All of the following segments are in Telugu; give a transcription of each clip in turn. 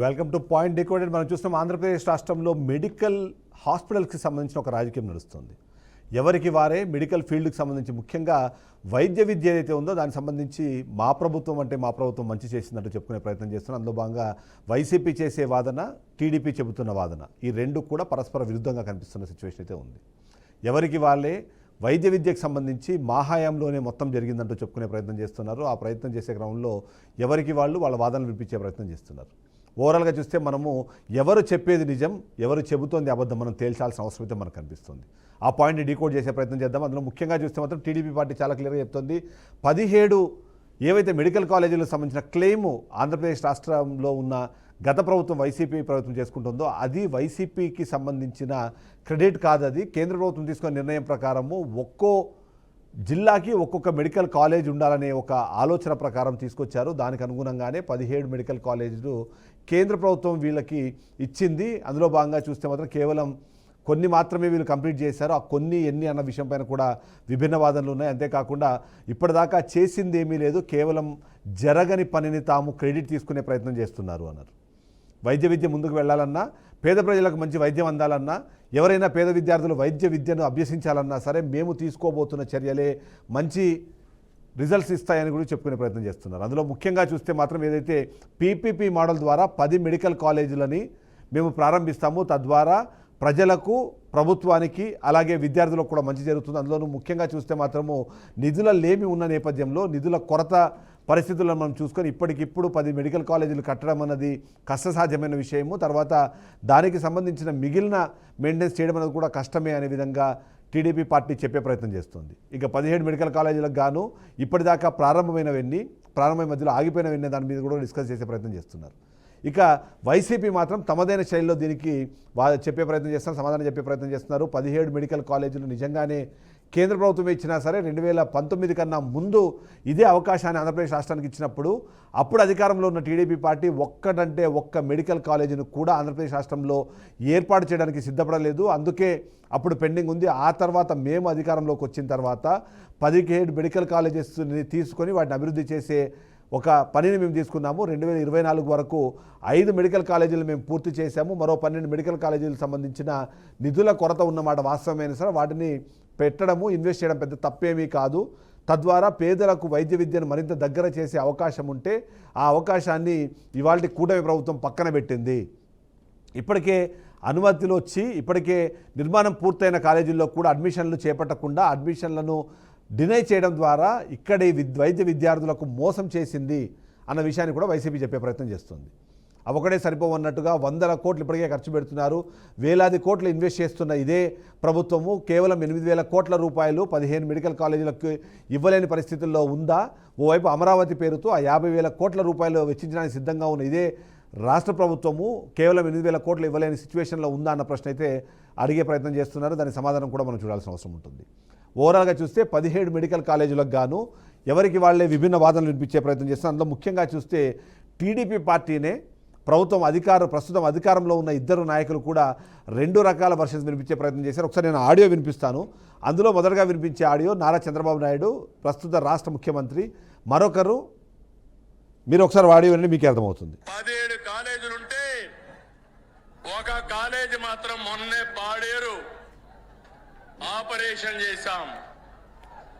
Welcome to point decoded. మనం చూస్తున్నాం ఆంధ్రప్రదేశ్ రాష్ట్రంలో మెడికల్ హాస్పిటల్స్కి సంబంధించిన ఒక రాజకీయం నడుస్తుంది. ఎవరికి వారే మెడికల్ ఫీల్డ్కి సంబంధించి ముఖ్యంగా వైద్య విద్య ఏదైతే ఉందో దానికి సంబంధించి మా ప్రభుత్వం మంచి చేసిందంటూ చెప్పుకునే ప్రయత్నం చేస్తున్నాం. అందులో భాగంగా వైసీపీ చేసే వాదన, టీడీపీ చెబుతున్న వాదన, ఈ రెండు కూడా పరస్పర విరుద్ధంగా కనిపిస్తున్న సిచ్యువేషన్ అయితే ఉంది. ఎవరికి వాళ్ళే వైద్య విద్యకు సంబంధించి మా హయాంలోనే మొత్తం జరిగిందంటూ చెప్పుకునే ప్రయత్నం చేస్తున్నారు. ఆ ప్రయత్నం చేసే క్రమంలో ఎవరికి వాళ్ళు వాళ్ళ వాదనలు వినిపించే ప్రయత్నం చేస్తున్నారు. ఓవరాల్గా చూస్తే మనము ఎవరు చెప్పేది నిజం, ఎవరు చెబుతోంది అబద్ధం మనం తేల్చాల్సిన అవసరం అయితే మనకు కనిపిస్తుంది. ఆ పాయింట్ని డీకోడ్ చేసే ప్రయత్నం చేద్దాం. అందులో ముఖ్యంగా చూస్తే మాత్రం టీడీపీ పార్టీ చాలా క్లియర్గా చెప్తుంది. 17 ఏవైతే మెడికల్ కాలేజీలకు సంబంధించిన క్లెయిము ఆంధ్రప్రదేశ్ రాష్ట్రంలో ఉన్న గత ప్రభుత్వం వైసీపీ ప్రభుత్వం చేసుకుంటుందో అది వైసీపీకి సంబంధించిన క్రెడిట్ కాదు. అది కేంద్ర ప్రభుత్వం తీసుకున్న నిర్ణయం ప్రకారము ఒక్కో జిల్లాకి ఒక్కొక్క మెడికల్ కాలేజ్ ఉండాలనే ఒక ఆలోచన ప్రకారం తీసుకొచ్చారు. దానికి అనుగుణంగానే 17 మెడికల్ కాలేజీలు కేంద్ర ప్రభుత్వం వీళ్ళకి ఇచ్చింది. అందులో భాగంగా చూస్తే మాత్రం కేవలం కొన్ని మాత్రమే వీళ్ళు కంప్లీట్ చేశారు. ఆ కొన్ని ఎన్ని అన్న విషయం పైన కూడా విభిన్న వాదనలు ఉన్నాయి. అంతేకాకుండా ఇప్పటిదాకా చేసింది ఏమీ లేదు, కేవలం జరగని పనిని తాము క్రెడిట్ తీసుకునే ప్రయత్నం చేస్తున్నారు అన్నారు. వైద్య విద్య ముందుకు వెళ్ళాలన్నా, పేద ప్రజలకు మంచి వైద్యం అందాలన్నా, ఎవరైనా పేద విద్యార్థులు వైద్య విద్యను అభ్యసించాలన్నా సరే మేము తీసుకోబోతున్న చర్యలే మంచి రిజల్ట్స్ ఇస్తాయని కూడా చెప్పుకునే ప్రయత్నం చేస్తున్నారు. అందులో ముఖ్యంగా చూస్తే మాత్రం ఏదైతే పీపీపీ మోడల్ ద్వారా 10 మెడికల్ కాలేజీలని మేము ప్రారంభిస్తాము, తద్వారా ప్రజలకు, ప్రభుత్వానికి, అలాగే విద్యార్థులకు కూడా మంచి జరుగుతుంది. అందులోనూ ముఖ్యంగా చూస్తే మాత్రము నిధుల లేమి ఉన్న నేపథ్యంలో నిధుల కొరత పరిస్థితులను మనం చూసుకొని ఇప్పటికిప్పుడు 10 మెడికల్ కాలేజీలు కట్టడం అన్నది కష్టసాధ్యమైన విషయము. తర్వాత దానికి సంబంధించిన మిగిలిన మెయింటెనెన్స్ చేయడం అనేది కూడా కష్టమే అనే విధంగా టీడీపీ పార్టీ చెప్పే ప్రయత్నం చేస్తుంది. ఇక 17 మెడికల్ కాలేజీలకు గాను ఇప్పటిదాకా ప్రారంభమైన మధ్యలో ఆగిపోయినవన్నీ దాని మీద కూడా డిస్కస్ చేసే ప్రయత్నం చేస్తున్నారు. ఇక వైసీపీ మాత్రం తమదైన శైలిలో దీనికి చెప్పే ప్రయత్నం చేస్తున్నారు, సమాధానం చెప్పే ప్రయత్నం చేస్తున్నారు. 17 మెడికల్ కాలేజీలు నిజంగానే కేంద్ర ప్రభుత్వం ఇచ్చినా సరే 2019 కన్నా ముందు ఇదే అవకాశాన్ని ఆంధ్రప్రదేశ్ రాష్ట్రానికి ఇచ్చినప్పుడు అప్పుడు అధికారంలో ఉన్న టీడీపీ పార్టీ ఒక్క మెడికల్ కాలేజీని కూడా ఆంధ్రప్రదేశ్ రాష్ట్రంలో ఏర్పాటు చేయడానికి సిద్ధపడలేదు. అందుకే అప్పుడు పెండింగ్ ఉంది. ఆ తర్వాత మేము అధికారంలోకి వచ్చిన తర్వాత 17 మెడికల్ కాలేజెస్ని తీసుకొని వాటిని అభివృద్ధి చేసే ఒక పనిని మేము తీసుకున్నాము. 2024 వరకు 5 మెడికల్ కాలేజీలు మేము పూర్తి చేశాము. మరో 12 మెడికల్ కాలేజీలకు సంబంధించిన నిధుల కొరత ఉన్నమాట వాస్తవమైన సరే వాటిని పెట్టడము, ఇన్వెస్ట్ చేయడం పెద్ద తప్పేమీ కాదు. తద్వారా పేదలకు వైద్య విద్యను మరింత దగ్గర చేసే అవకాశం ఉంటే ఆ అవకాశాన్ని ఇవాళ కూటమి ప్రభుత్వం పక్కన పెట్టింది. ఇప్పటికే అనుమతులు వచ్చి ఇప్పటికే నిర్మాణం పూర్తయిన కాలేజీల్లో కూడా అడ్మిషన్లు చేపట్టకుండా అడ్మిషన్లను డినై చేయడం ద్వారా ఇక్కడి వైద్య విద్యార్థులకు మోసం చేసింది అన్న విషయాన్ని కూడా వైసీపీ చెప్పే ప్రయత్నం చేస్తుంది. అవొకడే సరిపోవన్నట్టుగా 100 కోట్లు ఇప్పటికే ఖర్చు పెడుతున్నారు, వేలాది కోట్లు ఇన్వెస్ట్ చేస్తున్న ఇదే ప్రభుత్వము కేవలం 8,000 కోట్ల రూపాయలు 15 మెడికల్ కాలేజీలకు ఇవ్వలేని పరిస్థితుల్లో ఉందా? ఓవైపు అమరావతి పేరుతో ఆ 50,000 కోట్ల రూపాయలు వెచ్చించడానికి సిద్ధంగా ఉన్న ఇదే రాష్ట్ర ప్రభుత్వము కేవలం 8,000 కోట్లు ఇవ్వలేని సిచ్యువేషన్లో ఉందా అన్న ప్రశ్న అయితే అడిగే ప్రయత్నం చేస్తున్నారు. దాని సమాధానం కూడా మనం చూడాల్సిన అవసరం ఉంటుంది. ఓవరాల్గా చూస్తే 17 మెడికల్ కాలేజీలకు గాను ఎవరికి వాళ్ళే విభిన్న వాదనలు వినిపించే ప్రయత్నం చేస్తున్నారు. అందులో ముఖ్యంగా చూస్తే టీడీపీ పార్టీనే ప్రస్తుతం అధికారంలో ఉన్న ఇద్దరు నాయకులు కూడా 2 రకాల వర్షన్స్ వినిపించే ప్రయత్నం చేశారు. ఒకసారి నేను ఆడియో వినిపిస్తాను. అందులో మొదటగా వినిపించే ఆడియో నారా చంద్రబాబు నాయుడు ప్రస్తుత రాష్ట్ర ముఖ్యమంత్రి, మరొకరు మీరు ఒకసారి ఆడియో వినండి, మీకే అర్థమవుతుంది. 17 కాలేజీలుంటే ఒక కాలేజీ మాత్రం మొన్నే పాడేరు ఆపరేషన్ చేశాం.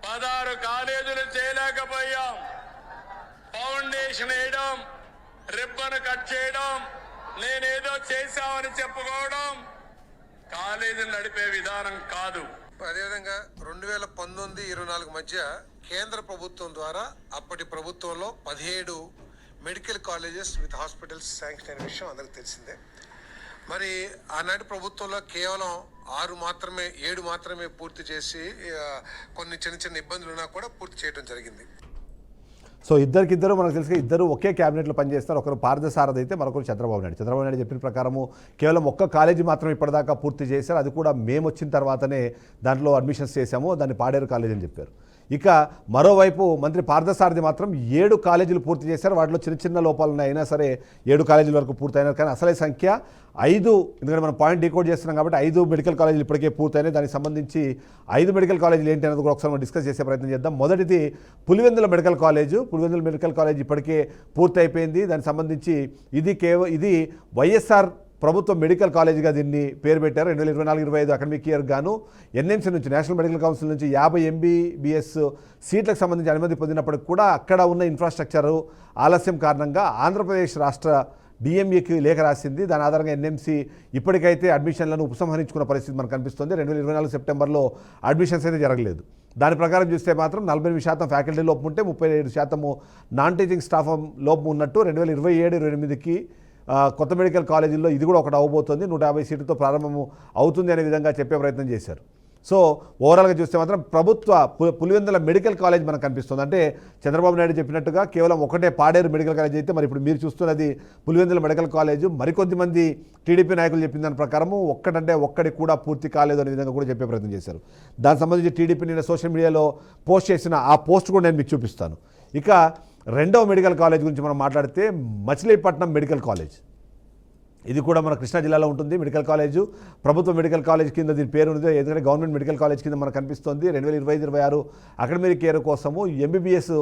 16 కాలేజీలు చేయలేకపోయాం. ఫౌండేషన్ వేయడం, రిబ్బన్ కట్ చేయడం, నేనేదో చేశామని చెప్పుకోవడం కాలేజీలు నడిపే విధానం కాదు. అదేవిధంగా 2019-24 మధ్య కేంద్ర ప్రభుత్వం ద్వారా అప్పటి ప్రభుత్వంలో 17 medical colleges with hospitals sanction అయిన విషయం అందరికి తెలిసిందే. మరి ఆనాటి ప్రభుత్వంలో కేవలం 7 మాత్రమే పూర్తి చేసి కొన్ని చిన్న ఇబ్బందులు ఉన్నా కూడా పూర్తి చేయడం జరిగింది. సో ఇద్దరు మనకు తెలుసు, ఇద్దరు ఒకే క్యాబినెట్లో పనిచేస్తారు. ఒకరు పార్థసారథి అయితే మరొకరు చంద్రబాబు నాయుడు చెప్పిన ప్రకారము కేవలం ఒక్క కాలేజీ మాత్రం ఇప్పటిదాకా పూర్తి చేశారు. అది కూడా మేము వచ్చిన తర్వాతనే దాంట్లో అడ్మిషన్స్ చేశాము, దాన్ని పాడేరు కాలేజీ అని చెప్పారు. ఇక మరోవైపు మంత్రి పార్థసారథి మాత్రం 7 కాలేజీలు పూర్తి చేశారు. వాటిలో చిన్న చిన్న లోపాలు ఉన్నాయి, అయినా సరే 7 కాలేజీల వరకు పూర్తయినారు. కానీ అసలే సంఖ్య 5, ఎందుకంటే మనం పాయింట్ డీకోడ్ చేస్తున్నాం కాబట్టి 5 మెడికల్ కాలేజీలు ఇప్పటికే పూర్తయినాయి. దానికి సంబంధించి 5 మెడికల్ కాలేజీలు ఏంటి అనేది కూడా ఒకసారి మనం డిస్కస్ చేసే ప్రయత్నం చేద్దాం. మొదటిది Pulivendula medical college. Pulivendula medical college ఇప్పటికే పూర్తి అయిపోయింది. దానికి సంబంధించి ఇది వైఎస్ఆర్ ప్రభుత్వ మెడికల్ కాలేజీగా దీన్ని పేరు పెట్టారు. 2024-25 అకాడమిక్ ఇయర్ గాను ఎన్ఎంసీ నుంచి, నేషనల్ మెడికల్ కౌన్సిల్ నుంచి 50 MBBS సీట్లకు సంబంధించి అనుమతి పొందినప్పటికి కూడా అక్కడ ఉన్న ఇన్ఫ్రాస్ట్రక్చరు ఆలస్యం కారణంగా ఆంధ్రప్రదేశ్ రాష్ట్ర డిఎంఈకి లేఖ రాసింది. దాని ఆధారంగా ఎన్ఎంసీ ఇప్పటికైతే అడ్మిషన్లను ఉపసంహరించుకున్న పరిస్థితి మనకు కనిపిస్తుంది. 2024 సెప్టెంబర్లో అడ్మిషన్స్ అయితే జరగలేదు. దాని ప్రకారం చూస్తే మాత్రం 48% ఫ్యాకల్టీ లోపం ఉంటే 37% నాన్ టీచింగ్ స్టాఫ్ లోపం ఉన్నట్టు 2027-28కి కొత్త మెడికల్ కాలేజీల్లో ఇది కూడా ఒకటి అవబోతుంది. 150 సీట్లతో ప్రారంభం అవుతుంది అనే విధంగా చెప్పే ప్రయత్నం చేశారు. సో ఓవరాల్గా చూస్తే మాత్రం ప్రభుత్వ పులివెందుల మెడికల్ కాలేజ్ మనకు కనిపిస్తుంది. అంటే చంద్రబాబు నాయుడు చెప్పినట్టుగా కేవలం ఒకటే పాడేరు మెడికల్ కాలేజ్ అయితే మరి ఇప్పుడు మీరు చూస్తున్నది పులివెందుల మెడికల్ కాలేజ్. మరికొద్ది మంది టీడీపీ నాయకులు చెప్పిన దాని ప్రకారము ఒక్కడి కూడా పూర్తి కాలేదు అనే విధంగా కూడా చెప్పే ప్రయత్నం చేశారు. దానికి సంబంధించి టీడీపీ నిన్న సోషల్ మీడియాలో పోస్ట్ చేసిన ఆ పోస్ట్ కూడా నేను మీకు చూపిస్తాను. ఇక రెండవ మెడికల్ కాలేజ్ గురించి మనం మాట్లాడితే మచిలీపట్నం మెడికల్ కాలేజ్. ఇది కూడా మన కృష్ణా జిల్లాలో ఉంటుంది. మెడికల్ కాలేజు ప్రభుత్వ మెడికల్ కాలేజ్ కింద దీని పేరు ఉంది. ఎందుకంటే గవర్నమెంట్ మెడికల్ కాలేజ్ కింద మనకు కనిపిస్తుంది. 2025-26 అకాడమిక్ ఇయర్ కోసము ఎంబీబీఎస్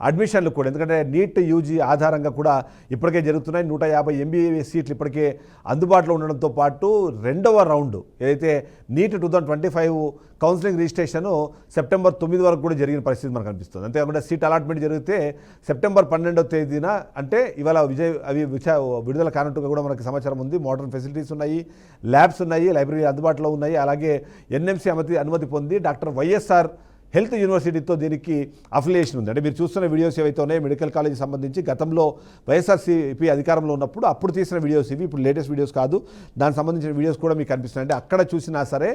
అడ్మిషన్లు కూడా, ఎందుకంటే నీట్ యూజీ ఆధారంగా కూడా ఇప్పటికే జరుగుతున్నాయి. 150 MBBS సీట్లు ఇప్పటికే అందుబాటులో ఉండడంతో పాటు రెండవ రౌండ్ ఏదైతే నీట్ 2025 కౌన్సిలింగ్ రిజిస్ట్రేషన్ సెప్టెంబర్ 9 వరకు కూడా జరిగిన పరిస్థితి మనకు కనిపిస్తుంది. అంతేకాకుండా సీట్ అలాట్మెంట్ జరిగితే సెప్టెంబర్ 12వ తేదీన, అంటే ఇవాళ విడుదల కానట్టుగా కూడా మనకి సమాచారం ఉంది. మోడర్న్ ఫెసిలిటీస్ ఉన్నాయి, ల్యాబ్స్ ఉన్నాయి, లైబ్రరీ అందుబాటులో ఉన్నాయి. అలాగే ఎన్ఎంసీ అనుమతి పొంది డాక్టర్ వైఎస్ఆర్ హెల్త్ యూనివర్సిటీతో దీనికి అఫిలియేషన్ ఉంది. అంటే మీరు చూస్తున్న వీడియోస్ ఏవైతే ఉన్నాయో మెడికల్ కాలేజీకి సంబంధించి గతంలో వైఎస్ఆర్సీపీ అధికారంలో ఉన్నప్పుడు అప్పుడు తీసిన వీడియోస్ ఇవి, ఇప్పుడు లేటెస్ట్ వీడియోస్ కాదు. దానికి సంబంధించిన వీడియోస్ కూడా మీకు కనిపిస్తున్నాయి. అంటే అక్కడ చూసినా సరే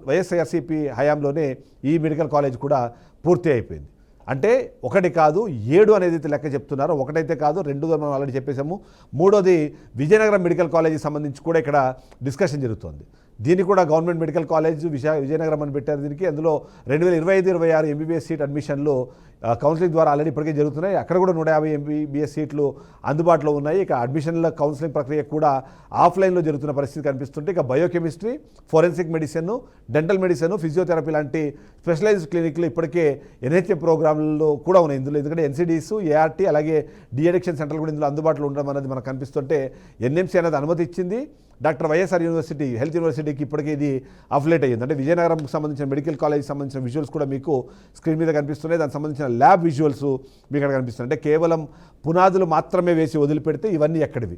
వైఎస్ఆర్సీపీ హయాంలోనే ఈ మెడికల్ కాలేజ్ కూడా పూర్తి అయిపోయింది. అంటే ఒకటి కాదు 7 అనేది లెక్క చెప్తున్నారు. ఒకటైతే కాదు, 2 మనం ఆల్రెడీ చెప్పేసాము. మూడోది విజయనగరం మెడికల్ కాలేజీకి సంబంధించి కూడా ఇక్కడ డిస్కషన్ జరుగుతోంది. దీన్ని కూడా గవర్నమెంట్ మెడికల్ కాలేజ్ విజయనగరం అని పెట్టారు దీనికి. అందులో 2025-26 MBBS సీట్ అడ్మిషన్లు కౌన్సిలింగ్ ద్వారా ఆల్రెడీ ఇప్పటికే జరుగుతున్నాయి. అక్కడ కూడా 150 MBBS సీట్లు అందుబాటులో ఉన్నాయి. ఇక అడ్మిషన్ల కౌన్సిలింగ్ ప్రక్రియ కూడా ఆఫ్లైన్లో జరుగుతున్న పరిస్థితి కనిపిస్తుంటే, ఇక biochemistry, forensic medicine, dental medicine, physiotherapy లాంటి స్పెషలైజ్డ్ క్లినిక్లు ఇప్పటికే NHM ప్రోగ్రాంలు కూడా ఉన్నాయి ఇందులో. ఎందుకంటే NCDs, ART అలాగే డిఅడిక్షన్ సెంటర్లు కూడా ఇందులో అందుబాటులో ఉండడం అనేది మనకు కనిపిస్తుంటే, NMC అనేది అనుమతి ఇచ్చింది. డాక్టర్ వైఎస్ఆర్ యూనివర్సిటీ హెల్త్ యూనివర్సిటీకి ఇప్పటికే ఇది అఫిలేట్ అయ్యింది. అంటే విజయనగరంకి సంబంధించిన మెడికల్ కాలేజ్కి సంబంధించిన విజువల్స్ కూడా మీకు స్క్రీన్ మీద కనిపిస్తున్నాయి. దానికి సంబంధించిన ల్యాబ్ విజువల్స్ మీకు అక్కడ కనిపిస్తున్నాయి. అంటే కేవలం పునాదులు మాత్రమే వేసి వదిలిపెడితే ఇవన్నీ ఎక్కడివి?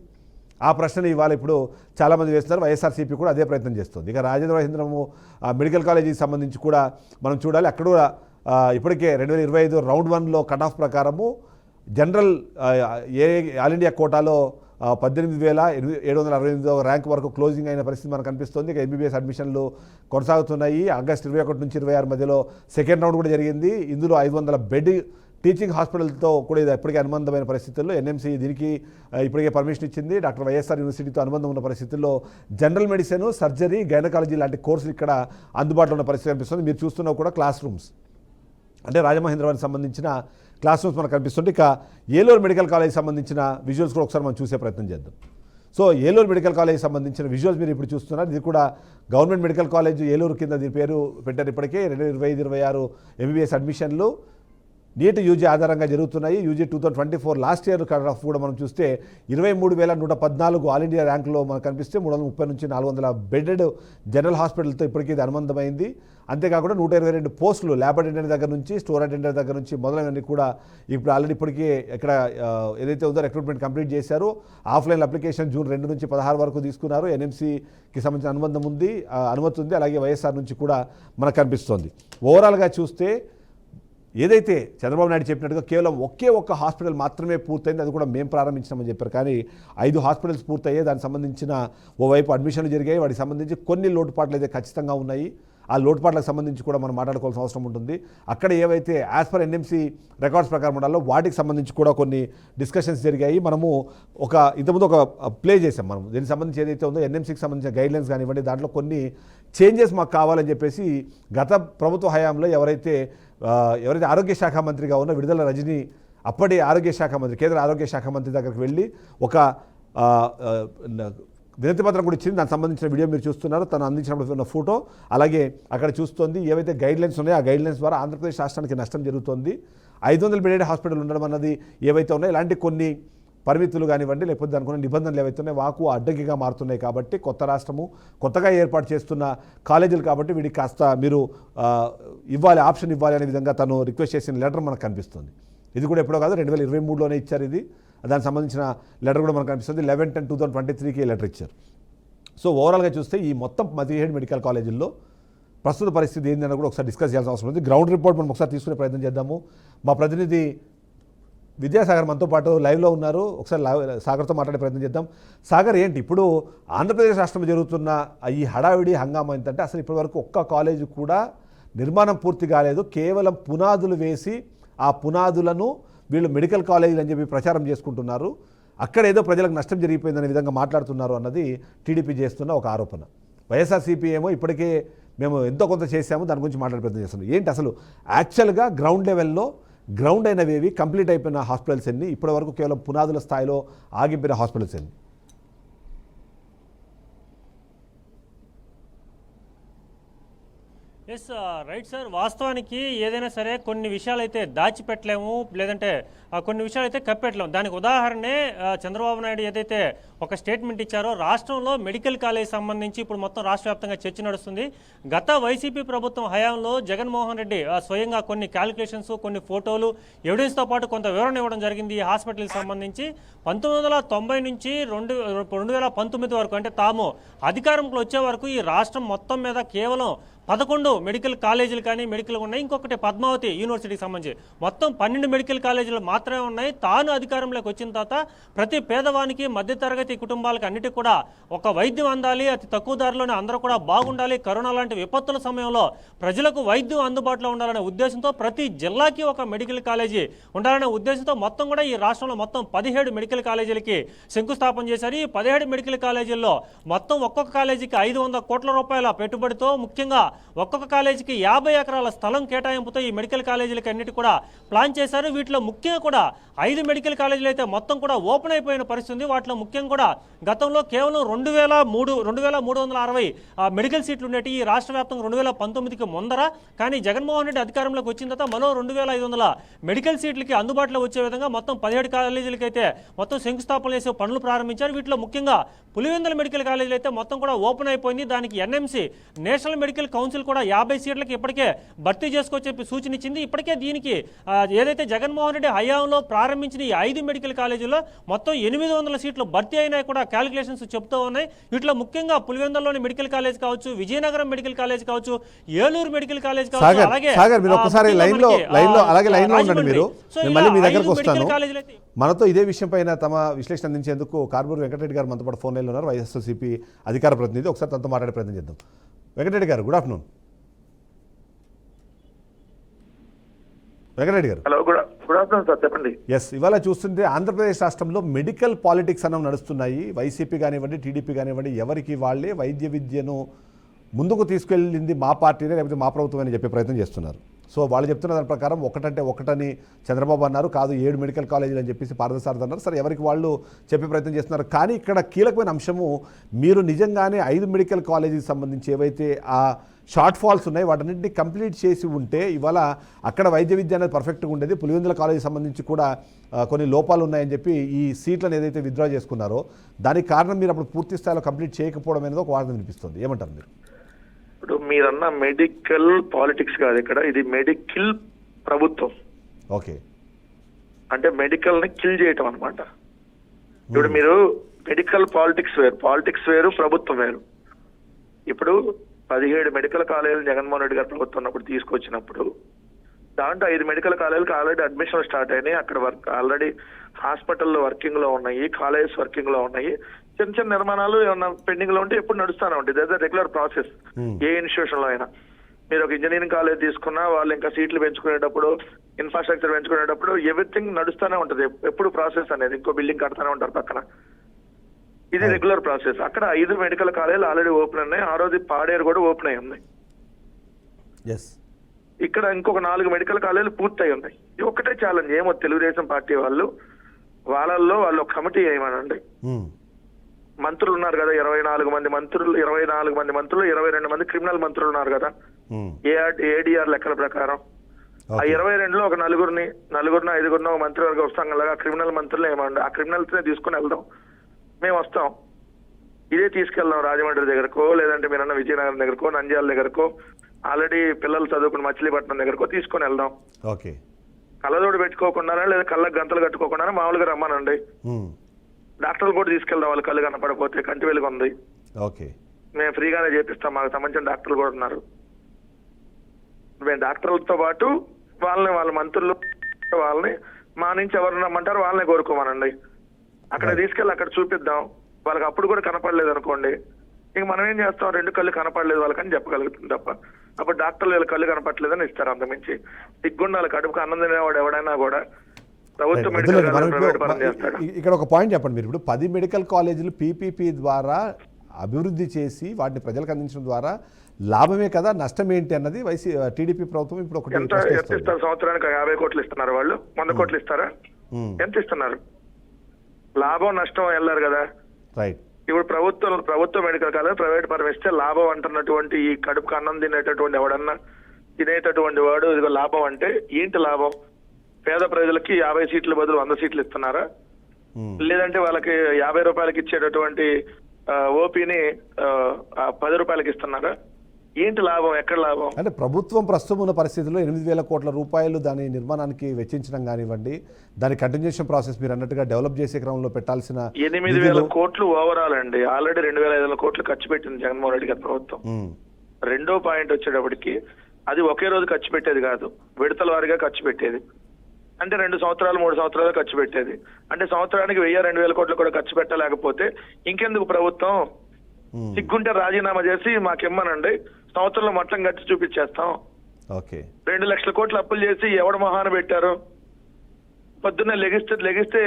ఆ ప్రశ్నని ఇవాళ ఇప్పుడు చాలామంది వేస్తున్నారు. వైఎస్ఆర్సీపీ కూడా అదే ప్రయత్నం చేస్తుంది. ఇక రాజేంద్ర మహేంద్రము మెడికల్ కాలేజీకి సంబంధించి కూడా మనం చూడాలి. అక్కడ కూడా ఇప్పటికే 2025 రౌండ్ 1లో కట్ ఆఫ్ ప్రకారము జనరల్ ఆల్ ఇండియా కోటాలో 18,768 ర్యాంక్ వరకు క్లోజింగ్ అయిన పరిస్థితి మనకు కనిపిస్తుంది. ఇక MBBS అడ్మిషన్లు కొనసాగుతున్నాయి. ఆగస్టు 21 నుంచి 26 మధ్యలో సెకండ్ రౌండ్ కూడా జరిగింది. ఇందులో 500 బెడ్ టీచింగ్ హాస్పిటల్తో కూడా ఇది ఇప్పటికే అనుబంధమైన పరిస్థితుల్లో NMC దీనికి ఇప్పటికే పర్మిషన్ ఇచ్చింది. డాక్టర్ వైఎస్ఆర్ యూనివర్సిటీతో అనుబంధం ఉన్న పరిస్థితుల్లో జనరల్ మెడిసిన్, సర్జరీ, గైనకాలజీ లాంటి కోర్సులు ఇక్కడ అందుబాటులో ఉన్న పరిస్థితి కనిపిస్తుంది. మీరు చూస్తున్నా కూడా క్లాస్ రూమ్స్, అంటే రాజమహేంద్రవరానికి సంబంధించిన క్లాస్ రూమ్స్ మనకు కనిపిస్తుంది. ఇక ఏలూరు మెడికల్ కాలేజ్ సంబంధించిన విజువల్స్ కూడా ఒకసారి మనం చూసే ప్రయత్నం చేద్దాం. సో ఏలూరు మెడికల్ కాలేజ్ సంబంధించిన విజువల్స్ మీరు ఇప్పుడు చూస్తున్నారు. ఇది కూడా గవర్నమెంట్ మెడికల్ కాలేజ్ ఏలూరు కింద దీని పేరు పెట్టారు. ఇప్పటికే 2025-26 MBBS అడ్మిషన్లు నీట్ యూజీ ఆధారంగా జరుగుతున్నాయి. UG 2024 last year cut off కూడా మనం చూస్తే 23,114 ఆల్ ఇండియా ర్యాంకులో మనకు కనిపిస్తే 330 నుంచి 400 బెడెడ్ జనరల్ హాస్పిటల్తో ఇప్పటికీ ఇది అనుబంధమైంది. అంతేకాకుండా 122 పోస్టులు ల్యాబ్ అటెండెంట్ దగ్గర నుంచి, స్టోర్ అటెండెంట్ దగ్గర నుంచి మొదలైనవి కూడా ఇప్పుడు ఆల్రెడీ ఇప్పటికీ ఇక్కడ ఏదైతే ఉందో రిక్రూట్మెంట్ కంప్లీట్ చేశారు. ఆఫ్లైన్ అప్లికేషన్ జూన్ 2 నుంచి 16 వరకు తీసుకున్నారు. NMCకి సంబంధించిన అనుబంధం ఉంది, అనుమతి ఉంది. అలాగే వైఎస్ఆర్ నుంచి కూడా మనకు కనిపిస్తోంది. ఓవరాల్గా చూస్తే ఏదైతే చంద్రబాబు నాయుడు చెప్పినట్టుగా కేవలం ఒక్క హాస్పిటల్ మాత్రమే పూర్తయింది, అది కూడా మేము ప్రారంభించామని చెప్పారు. కానీ 5 హాస్పిటల్స్ పూర్తయ్యాయి. దానికి సంబంధించిన ఓవైపు అడ్మిషన్లు జరిగాయి. వాటికి సంబంధించి కొన్ని లోటుపాట్లు అయితే ఖచ్చితంగా ఉన్నాయి. ఆ లోటుపాట్లకు సంబంధించి కూడా మనం మాట్లాడుకోవాల్సిన అవసరం ఉంటుంది. అక్కడ ఏవైతే యాజ్ పర్ ఎన్ఎంసీ రికార్డ్స్ ప్రకారం ఉండాలో వాటికి సంబంధించి కూడా కొన్ని డిస్కషన్స్ జరిగాయి. మనము ఇంతకుముందు ఒక ప్లే చేసాం. మనం దీనికి సంబంధించి ఏదైతే ఉందో ఎన్ఎంసీకి సంబంధించిన గైడ్లైన్స్ కానివ్వండి, దాంట్లో కొన్ని చేంజెస్ మాకు కావాలని చెప్పేసి గత ప్రభుత్వ హయాంలో ఎవరైతే ఆరోగ్య శాఖ మంత్రిగా ఉన్న విడుదల రజని అప్పటి ఆరోగ్య శాఖ మంత్రి, కేంద్ర ఆరోగ్య శాఖ మంత్రి దగ్గరికి వెళ్ళి ఒక వినతి పత్రం కూడా ఇచ్చింది. దానికి సంబంధించిన వీడియో మీరు చూస్తున్నారు. తను అందించినప్పుడు ఉన్న ఫోటో అలాగే అక్కడ చూస్తోంది. ఏవైతే గైడ్లైన్స్ ఉన్నాయో ఆ గైడ్లైన్స్ ద్వారా ఆంధ్రప్రదేశ్ రాష్ట్రానికి నష్టం జరుగుతోంది. 500 బెడెడ్ హాస్పిటల్ ఉండడం అన్నది ఏవైతే ఉన్నాయో ఇలాంటి కొన్ని పరిమితులు కానివ్వండి, లేకపోతే దానికి ఉన్న నిబంధనలు ఏవైతే ఉన్నాయో వాకు అడ్డంకిగా మారుతున్నాయి. కాబట్టి కొత్త రాష్ట్రము కొత్తగా ఏర్పాటు చేస్తున్న కాలేజీలు కాబట్టి వీడికి కాస్త మీరు ఇవ్వాలి, ఆప్షన్ ఇవ్వాలి అనే విధంగా తను రిక్వెస్ట్ చేసిన లెటర్ మనకు కనిపిస్తుంది. ఇది కూడా ఎప్పుడో కాదు, 2023లోనే ఇచ్చారు. ఇది దానికి సంబంధించిన లెటర్ కూడా మనకు కనిపిస్తుంది. 11/10/2023కి లెటర్ ఇచ్చారు. సో ఓవరాల్గా చూస్తే ఈ మొత్తం 17 మెడికల్ కాలేజీల్లో ప్రస్తుత పరిస్థితి ఏంటన్నా కూడా ఒకసారి డిస్కస్ చేయాల్సిన అవసరం ఉంది. గ్రౌండ్ రిపోర్ట్ మనం ఒకసారి తీసుకునే ప్రయత్నం చేద్దాము. మా ప్రతినిధి విద్యాసాగర్ మనతో పాటు లైవ్లో ఉన్నారు. ఒకసారి సాగర్తో మాట్లాడే ప్రయత్నం చేద్దాం. సాగర్, ఏంటి ఇప్పుడు ఆంధ్రప్రదేశ్ రాష్ట్రంలో జరుగుతున్న ఈ హడావిడి హంగామా ఏంటంటే అసలు ఇప్పటివరకు ఒక్క కాలేజీ కూడా నిర్మాణం పూర్తి కాలేదు. కేవలం పునాదులు వేసి ఆ పునాదులను వీళ్ళు మెడికల్ కాలేజీలు అని చెప్పి ప్రచారం చేసుకుంటున్నారు. అక్కడ ఏదో ప్రజలకు నష్టం జరిగిపోయిందనే విధంగా మాట్లాడుతున్నారు అన్నది టీడీపీ చేస్తున్న ఒక ఆరోపణ. వైఎస్ఆర్సీపీ ఏమో ఇప్పటికే మేము ఎంతో కొంత చేశాము, దాని గురించి మాట్లాడే ప్రయత్నం చేస్తున్నాం. ఏంటి అసలు యాక్చువల్గా గ్రౌండ్ లెవెల్లో గ్రౌండ్ అయినవేవి, కంప్లీట్ అయిపోయిన హాస్పిటల్స్ ఎన్ని, ఇప్పటి వరకు కేవలం పునాదుల స్థాయిలో ఆగిపోయిన హాస్పిటల్స్ ఎన్ని? ఎస్ రైట్ సార్, వాస్తవానికి ఏదైనా సరే కొన్ని విషయాలు అయితే దాచిపెట్టలేము, లేదంటే కొన్ని విషయాలు అయితే కప్పెట్టలేము. దానికి ఉదాహరణే చంద్రబాబు నాయుడు ఏదైతే ఒక స్టేట్మెంట్ ఇచ్చారో, రాష్ట్రంలో మెడికల్ కాలేజ్ సంబంధించి ఇప్పుడు మొత్తం రాష్ట్ర వ్యాప్తంగా చర్చ నడుస్తుంది. గత వైసీపీ ప్రభుత్వం హయాంలో జగన్మోహన్ రెడ్డి స్వయంగా కొన్ని క్యాలిక్యులేషన్స్, కొన్ని ఫోటోలు, ఎవిడెన్స్తో పాటు కొంత వివరణ ఇవ్వడం జరిగింది ఈ హాస్పిటల్కి సంబంధించి. 1990 నుంచి 2019 వరకు, అంటే తాము అధికారంలో వచ్చే వరకు ఈ రాష్ట్రం మొత్తం మీద కేవలం 11 మెడికల్ కాలేజీలు కానీ మెడికల్ ఉన్నాయి. ఇంకొకటి పద్మావతి యూనివర్సిటీకి సంబంధించి మొత్తం 12 మెడికల్ కాలేజీలు మాత్రమే ఉన్నాయి. తాను అధికారంలోకి వచ్చిన తర్వాత ప్రతి పేదవానికి, మధ్యతరగతి కుటుంబాలకు అన్నిటికీ కూడా ఒక వైద్యం అందాలి, అతి తక్కువ ధరలోనే అందరూ కూడా బాగుండాలి, కరోనా లాంటి విపత్తుల సమయంలో ప్రజలకు వైద్యం అందుబాటులో ఉండాలనే ఉద్దేశంతో ప్రతి జిల్లాకి ఒక మెడికల్ కాలేజీ ఉండాలనే ఉద్దేశంతో మొత్తం కూడా ఈ రాష్ట్రంలో మొత్తం 17 మెడికల్ కాలేజీలకి శంకుస్థాపన చేశారు. ఈ 17 మెడికల్ కాలేజీల్లో మొత్తం ఒక్కొక్క కాలేజీకి 500 కోట్ల రూపాయల పెట్టుబడితో, ముఖ్యంగా ఒక్కొక్క కాలేజీకి 50 ఎకరాల స్థలం కేటాయింపుతో ఈ మెడికల్ కాలేజీలకి అన్నిటి కూడా ప్లాన్ చేశారు. వీటిలో ముఖ్యంగా కూడా 5 మెడికల్ కాలేజీలు అయితే మొత్తం కూడా ఓపెన్ అయిపోయిన పరిస్థితి ఉంది. వాటిలో ముఖ్యంగా కూడా గతంలో కేవలం 2360 మెడికల్ సీట్లు ఉండేవి ఈ రాష్ట్ర వ్యాప్తంగా 2019కి ముందర. కానీ జగన్మోహన్ రెడ్డి అధికారంలోకి వచ్చిన తర్వాత మరో 2500 మెడికల్ సీట్లకి అందుబాటులో వచ్చే విధంగా మొత్తం 17 కాలేజీలకి అయితే మొత్తం శంకుస్థాపన చేసే పనులు ప్రారంభించారు. వీటిలో ముఖ్యంగా పులివెందుల మెడికల్ కాలేజీలు అయితే మొత్తం కూడా ఓపెన్ అయిపోయింది. దానికి ఎన్ఎంసీ, నేషనల్ మెడికల్ కౌన్సిల్ కూడా 50 సీట్లకి ఇప్పటికే భర్తీ చేసుకోవచ్చని సూచన ఇచ్చింది. ఇప్పటికే దీనికి ఏదైతే జగన్మోహన్ రెడ్డి హయాంలో ప్రారంభించిన ఈ 5 మెడికల్ కాలేజీల్లో మొత్తం 800 సీట్లు భర్తీ అయినా కూడా క్యాలిక్యులేషన్స్ చెప్తూ ఉన్నాయి. వీటిలో ముఖ్యంగా పులివెందులలోని మెడికల్ కాలేజ్ కావచ్చు, విజయనగరం మెడికల్ కాలేజ్ కావచ్చు, ఏలూరు మెడికల్ కాలేజ్ కావచ్చు, అలాగే మనతో ఇదే విషయం పైన తమ విశ్లేషణ అందించేందుకు కార్బూర్ వెంకటరెడ్డి గారు మనతో పాటు ఫోన్ లైన్లో ఉన్నారు, వైఎస్ఆర్సీపీ అధికార ప్రతినిధి. ఒకసారి తనతో మాట్లాడే ప్రయత్నం చేద్దాం. వెంకటరెడ్డి గారు, గుడ్ ఆఫ్టర్నూన్. వెంకటరెడ్డి గారు, హలో, గుడ్ ఆఫ్టర్నూన్ సార్, చెప్పండి. ఎస్, ఇవాళ చూస్తుంటే ఆంధ్రప్రదేశ్ రాష్ట్రంలో మెడికల్ పాలిటిక్స్ అన్నవి నడుస్తున్నాయి. వైసీపీ కానివ్వండి, టీడీపీ కానివ్వండి, ఎవరికి వాళ్ళే వైద్య విద్యను ముందుకు తీసుకెళ్ళింది మా పార్టీనే, లేకపోతే మా ప్రభుత్వం అని చెప్పే ప్రయత్నం చేస్తున్నారు. సో వాళ్ళు చెప్తున్న దాని ప్రకారం ఒకటంటే ఒకటని చంద్రబాబు అన్నారు, కాదు 7 మెడికల్ కాలేజీలు అని చెప్పేసి పార్థసారథి అన్నారు. సరే, ఎవరికి వాళ్ళు చెప్పే ప్రయత్నం చేస్తున్నారు. కానీ ఇక్కడ కీలకమైన అంశము, మీరు నిజంగానే 5 మెడికల్ కాలేజీకి సంబంధించి ఏవైతే ఆ షార్ట్ ఫాల్స్ ఉన్నాయి వాటన్నింటినీ కంప్లీట్ చేసి ఉంటే ఇవాళ అక్కడ వైద్య విద్య అనేది పర్ఫెక్ట్గా ఉండేది. పులివెందుల కాలేజీ సంబంధించి కూడా కొన్ని లోపాలు ఉన్నాయని చెప్పి ఈ సీట్లను ఏదైతే విత్డ్రా చేసుకున్నారో దానికి కారణం మీరు అప్పుడు పూర్తి స్థాయిలో కంప్లీట్ చేయకపోవడం అనేది ఒక వాదన వినిపిస్తుంది. ఏమంటారు మీరు? ఇప్పుడు మీరన్న మెడికల్ పాలిటిక్స్ కాదు ఇక్కడ, ఇది మెడికల్ ప్రభుత్వం. ఓకే, అంటే మెడికల్ ని కిల్ చేయటం అనమాట. ఇప్పుడు మీరు మెడికల్ పాలిటిక్స్ వేరు, ప్రభుత్వం వేరు. ఇప్పుడు 17 మెడికల్ కాలేజీలు జగన్మోహన్ రెడ్డి గారు ప్రభుత్వం ఉన్నప్పుడు తీసుకొచ్చినప్పుడు దాంట్లో 5 మెడికల్ కాలేజీలకు ఆల్రెడీ అడ్మిషన్ స్టార్ట్ అయినాయి. అక్కడ ఆల్రెడీ హాస్పిటల్లో వర్కింగ్ లో ఉన్నాయి, కాలేజెస్ వర్కింగ్ లో ఉన్నాయి. చిన్న చిన్న నిర్మాణాలు ఏమన్నా పెండింగ్ లో ఉంటే ఎప్పుడు నడుస్తూనే ఉంటాయి. That is regular process A institution లో అయినా. మీరు ఒక ఇంజనీరింగ్ కాలేజ్ తీసుకున్నా వాళ్ళు ఇంకా సీట్లు పెంచుకునేటప్పుడు, ఇన్ఫ్రాస్ట్రక్చర్ పెంచుకునేటప్పుడు ఎవ్రీథింగ్ నడుస్తూనే ఉంటది. ఎప్పుడు ప్రాసెస్ అనేది ఇంకో బిల్డింగ్ కడతానే ఉంటారు పక్కన. ఇది రెగ్యులర్ ప్రాసెస్. అక్కడ 5 మెడికల్ కాలేజీలు ఆల్రెడీ ఓపెన్ ఉన్నాయి. ఆ రోజు పాడేరు కూడా ఓపెన్ అయి ఉంది. ఎస్. ఇక్కడ ఇంకొక 4 మెడికల్ కాలేజీలు పూర్తయి ఉన్నాయి. ఇది ఒక్కటే ఛాలెంజ్. ఏమో తెలుగుదేశం పార్టీ వాళ్ళు వాళ్ళు ఒక కమిటీ వేయమనండి. మంత్రులు ఉన్నారు కదా, 24 మంది మంత్రులు, 22 మంది క్రిమినల్ మంత్రులు ఉన్నారు కదా ఏడీఆర్ లెక్కల ప్రకారం. ఆ 22లో ఒక నలుగురిని 5గురిని ఒక మంత్రివర్గ ఉపసంఘంలాగా క్రిమినల్ మంత్రులు ఏమండి, ఆ క్రిమినల్స్ నే తీసుకుని వెళ్దాం. మేము వస్తాం, ఇదే తీసుకెళ్దాం రాజమండ్రి దగ్గరకో, లేదంటే మీరన్న విజయనగరం దగ్గరకో, నంద్యాల దగ్గరకో, ఆల్రెడీ పిల్లలు చదువుకుని మచిలీపట్నం దగ్గరకో తీసుకొని వెళ్దాం. ఓకే. కళ్ళజోడు పెట్టుకోకుండానే లేదా కళ్ళకు గంతలు కట్టుకోకుండానే మామూలుగా రమ్మానండి. డాక్టర్లు కూడా తీసుకెళ్దాం, వాళ్ళు కళ్ళు కనపడకపోతే, కంటి వెలుగు ఉంది, ఓకే, మేము ఫ్రీగానే చేపిస్తాం, మాకు సంబంధించిన డాక్టర్లు కూడా ఉన్నారు. మేము డాక్టర్లతో పాటు వాళ్ళ మంత్రులు వాళ్ళని మా నుంచి ఎవరు రమ్మంటారో వాళ్ళని కోరుకోమనండి. అక్కడ తీసుకెళ్ళి అక్కడ చూపిద్దాం. వాళ్ళకి అప్పుడు కూడా కనపడలేదు అనుకోండి, ఇంక మనం ఏం చేస్తాం, 2 కళ్ళు కనపడలేదు వాళ్ళకని చెప్పగలుగుతుంది తప్ప. అప్పుడు డాక్టర్లు వీళ్ళ కళ్ళు కనపడలేదని ఇస్తారు. అంతమించి సిగ్గుండాలి. కడుపుకు అన్నం తినేవాడు ఎవడైనా కూడా ప్రభుత్వ మెడికల్ కాలేజ్ ప్రైవేట్ పరం చేస్తాడు. ఇక్కడ ఒక పాయింట్ చెప్పండి మీరు. ఇప్పుడు 10 మెడికల్ కాలేజీలు పీపీపీ ద్వారా అభివృద్ధి చేసి వాటిని ప్రజలకు అందించడం ద్వారా లాభమే కదా, నష్టం ఏంటి అన్నది టీడీపీ ప్రభుత్వం ఇప్పుడు ఒకటి ఎంత ఇస్తారు? సంవత్సరానికి 50 కోట్లు ఇస్తున్నారు వాళ్ళు, 100 కోట్లు ఇస్తారా? ఎంత ఇస్తున్నారు? లాభం నష్టం వెళ్ళారు కదా. రైట్. ఇప్పుడు ప్రభుత్వ మెడికల్ కాలేజ్ ప్రైవేట్ పరం ఇస్తే లాభం అంటున్నటువంటి ఈ కడుపుకు అన్నం తినేటటువంటి ఎవడన్నా తినేటటువంటి వాడు ఇదిగో లాభం అంటే ఏంటి లాభం? పేద ప్రజలకి 50 సీట్ల బదులు 100 సీట్లు ఇస్తున్నారా? లేదంటే వాళ్ళకి 50 రూపాయలకి ఇచ్చేటటువంటి ఓపీని 10 రూపాయలకి ఇస్తున్నారా? ఏంటి లాభం? ఎక్కడ లాభం? అంటే ప్రభుత్వం ప్రస్తుతం ఉన్న పరిస్థితుల్లో 8,000 కోట్ల రూపాయలు దాని నిర్మాణానికి వెచ్చించడం కానివ్వండి, దాని కంటిన్యూషన్ ప్రాసెస్ మీరు అన్నట్టుగా డెవలప్ చేసే క్రమంలో పెట్టాల్సిన 8,000 కోట్లు ఓవరాల్ అండి. ఆల్రెడీ 2,500 కోట్లు ఖర్చు పెట్టింది జగన్మోహన్ రెడ్డి గారి ప్రభుత్వం. రెండో పాయింట్ వచ్చేటప్పటికి అది ఒకే రోజు ఖర్చు పెట్టేది కాదు, విడతల వారీగా ఖర్చు పెట్టేది. అంటే 2 సంవత్సరాలు 3 సంవత్సరాలు ఖర్చు పెట్టేది. అంటే సంవత్సరానికి 1,000-2,000 కోట్లు కూడా ఖర్చు పెట్టలేకపోతే ఇంకెందుకు ప్రభుత్వం? సిగ్గుంటే రాజీనామా చేసి మాకిమ్మనండి, సంవత్సరంలో మొత్తం ఖర్చు చూపించేస్తాం. ఓకే. 2 లక్షల కోట్లు అప్పులు చేసి ఎవడు మొహాన పెట్టారు? పొద్దున్నే లెగిస్తే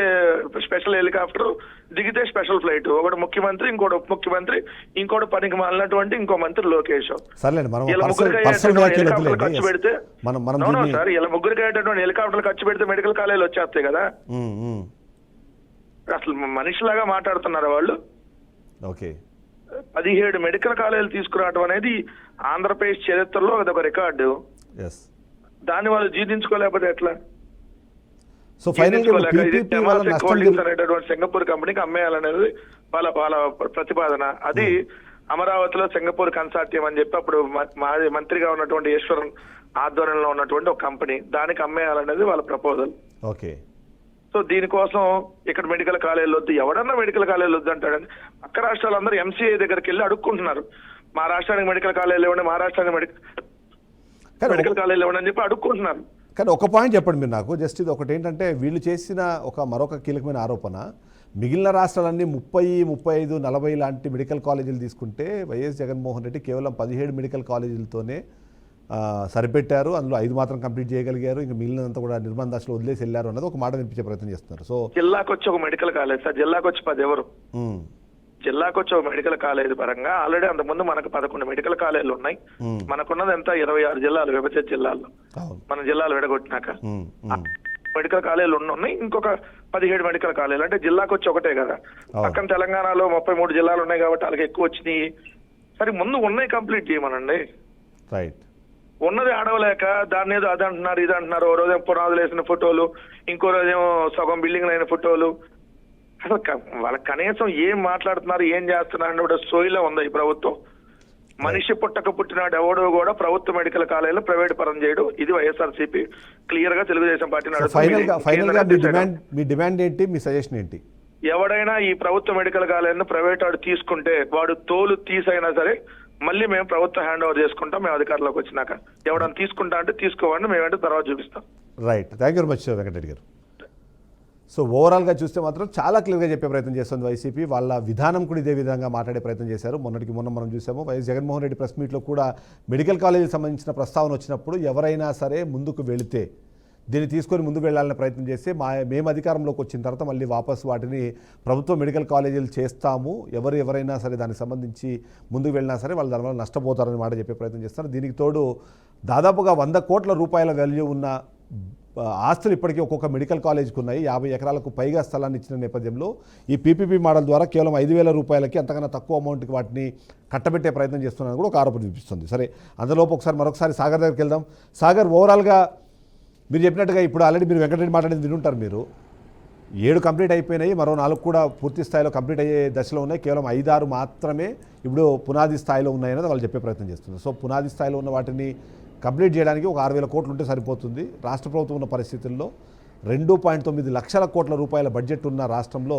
స్పెషల్ హెలికాప్టర్, దిగితే స్పెషల్ ఫ్లైట్. ఒకటి ముఖ్యమంత్రి, ఇంకోటి ఉప ముఖ్యమంత్రి, ఇంకోటి పనికి మాలినటువంటి ఇంకో మంత్రి లోకేష్. ఇలా ముగ్గురికి హెలికాప్టర్ ఖర్చు పెడితే సార్, ఇలా ముగ్గురికి అయ్యేటటువంటి హెలికాప్టర్లు ఖర్చు పెడితే మెడికల్ కాలేజీలు వచ్చేస్తాయి కదా. అసలు మనిషిలాగా మాట్లాడుతున్నారు వాళ్ళు. ఓకే. 17 మెడికల్ కాలేజీలు తీసుకురావడం అనేది ఆంధ్రప్రదేశ్ చరిత్రలో అదొక రికార్డు. దాన్ని వాళ్ళు జీర్ణించుకోలేకపోతే ఎట్లా? సో ఫైనల్ అనేటటువంటి సింగపూర్ కంపెనీకి అమ్మేయాలనేది వాళ్ళ ప్రతిపాదన. అది అమరావతిలో సింగపూర్ కన్సార్టియం అని చెప్పి అప్పుడు మంత్రిగా ఉన్నటువంటి ఈశ్వరన్ ఆధ్వర్యంలో ఉన్నటువంటి ఒక కంపెనీ, దానికి అమ్మేయాలనేది వాళ్ళ ప్రపోజల్. ఓకే. సో దీనికోసం ఇక్కడ మెడికల్ కాలేజీలు వద్దు, ఎవడన్నా మెడికల్ కాలేజీలు వద్దు అంటాడని పక్క రాష్ట్రాలందరూ ఎంసీఏ దగ్గరికి వెళ్ళి అడుక్కుంటున్నారు. మా రాష్ట్రానికి మెడికల్ కాలేజీలు ఇవ్వండి, మా రాష్ట్రానికి మెడికల్ కాలేజీలు ఇవ్వండి అని చెప్పి అడుక్కుంటున్నారు. కానీ ఒక పాయింట్ చెప్పండి మీరు నాకు, జస్ట్ ఇది ఒకటి ఏంటంటే, వీళ్ళు చేసిన మరొక కీలకమైన ఆరోపణ, మిగిలిన రాష్ట్రాలన్నీ 30, 35, 40 లాంటి మెడికల్ కాలేజీలు తీసుకుంటే వైఎస్ జగన్మోహన్ రెడ్డి కేవలం 17 మెడికల్ కాలేజీలతోనే సరిపెట్టారు, అందులో 5 మాత్రం కంప్లీట్ చేయగలిగారు, ఇంకా మిగిలినంతా కూడా నిర్మాణ దశలో వదిలేసి వెళ్ళారు అన్నది ఒక మాట వినిపించే ప్రయత్నం చేస్తున్నారు. సో జిల్లాకు వచ్చి ఒక మెడికల్ కాలేజ్ సార్, జిల్లాకు వచ్చి 10 ఎవరు? జిల్లాకు వచ్చి ఒక మెడికల్ కాలేజ్ పరంగా ఆల్రెడీ అంతకుముందు మనకు 11 మెడికల్ కాలేజీలు ఉన్నాయి. మనకున్నది ఎంత 26 జిల్లాలు, విభజిత జిల్లాల్లో మన జిల్లాలు విడగొట్టినాక మెడికల్ కాలేజీలు ఉన్నాయి. ఇంకొక 17 మెడికల్ కాలేజీలు, అంటే జిల్లాకు వచ్చి ఒకటే కదా. పక్కన తెలంగాణలో 33 జిల్లాలు ఉన్నాయి కాబట్టి వాళ్ళకి ఎక్కువ వచ్చినాయి. సరే ముందు ఉన్నాయి కంప్లీట్ చేయమనండి. రైట్. ఉన్నది ఆడవలేక దాన్ని ఏదో అది అంటున్నారు ఇది అంటున్నారు. ఓ రోజేమో పునాదులు వేసిన ఫోటోలు, ఇంకో రోజేమో సగం బిల్డింగ్ అయిన ఫోటోలు. అసలు వాళ్ళకి కనీసం ఏం మాట్లాడుతున్నారు, ఏం చేస్తున్నారు కూడా సోయిలో ఉంది ఈ ప్రభుత్వం. మనిషి పుట్టినాడు ఎవడో కూడా ప్రభుత్వ మెడికల్ కాలేజీలో ప్రైవేట్ పరం చేయడం, ఇది వైఎస్ఆర్సీపీ క్లియర్ గా తెలుగుదేశం పార్టీ మీ డిమాండ్ ఏంటి, మీ సజెషన్ ఏంటి? ఎవడైనా ఈ ప్రభుత్వ మెడికల్ కాలేజీని ప్రైవేట్ వాడు తీసుకుంటే వాడు తోలు తీసైనా సరే మళ్ళీ మేము ప్రభుత్వం హ్యాండ్ ఓవర్ చేసుకుంటాం. మేము అధికారంలోకి వచ్చినాక ఎవడన్నా తీసుకుంటా అంటే తీసుకోవండి, మేమంటే తర్వాత చూపిస్తాం. Right. Thank you very much Venkatareddy గారు. సో ఓవరాల్గా చూస్తే మాత్రం చాలా క్లియర్గా చెప్పే ప్రయత్నం చేస్తుంది వైసీపీ. వాళ్ళ విధానం కూడా ఇదే విధంగా మాట్లాడే ప్రయత్నం చేశారు. మొన్న మనం చూసాము వైఎస్ జగన్మోహన్ రెడ్డి ప్రెస్ మీట్లో కూడా మెడికల్ కాలేజీకి సంబంధించిన ప్రస్తావన వచ్చినప్పుడు ఎవరైనా సరే ముందుకు వెళితే దీన్ని తీసుకొని ముందుకు వెళ్ళాలనే ప్రయత్నం చేస్తే మేము అధికారంలోకి వచ్చిన తర్వాత మళ్ళీ వాపస్ వాటిని ప్రభుత్వ మెడికల్ కాలేజీలు చేస్తాము, ఎవరైనా సరే దానికి సంబంధించి ముందుకు వెళ్ళినా సరే వాళ్ళు దానివల్ల నష్టపోతారని మాట చెప్పే ప్రయత్నం చేస్తారు. దీనికి తోడు దాదాపుగా 100 కోట్ల రూపాయల వాల్యూ ఉన్న ఆస్తులు ఇప్పటికీ ఒక్కొక్క మెడికల్ కాలేజీకి ఉన్నాయి. 50 ఎకరాలకు పైగా స్థలాన్ని ఇచ్చిన నేపథ్యంలో ఈ పీపీపీ మోడల్ ద్వారా కేవలం 5,000 రూపాయలకి అంతకన్నా తక్కువ అమౌంట్కి వాటిని కట్టబెట్టే ప్రయత్నం చేస్తున్నారని కూడా ఒక ఆరోపణ చూపిస్తుంది. సరే, అందులోపు మరొకసారి సాగర్ దగ్గరికి వెళ్దాం. సాగర్, ఓవరాల్గా మీరు చెప్పినట్టుగా ఇప్పుడు ఆల్రెడీ మీరు వెంకటరెడ్డి మాట్లాడేది వినుంటారు. మీరు 7 కంప్లీట్ అయిపోయినాయి, మరో 4 కూడా పూర్తి స్థాయిలో కంప్లీట్ అయ్యే దశలో ఉన్నాయి. కేవలం 5-6 మాత్రమే ఇప్పుడు పునాది స్థాయిలో ఉన్నాయని వాళ్ళు చెప్పే ప్రయత్నం చేస్తున్నారు. సో పునాది స్థాయిలో ఉన్న వాటిని కంప్లీట్ చేయడానికి ఒక 6,000 కోట్లు ఉంటే సరిపోతుంది. రాష్ట్ర ప్రభుత్వం ఉన్న పరిస్థితుల్లో 2.9 లక్షల కోట్ల రూపాయల బడ్జెట్ ఉన్న రాష్ట్రంలో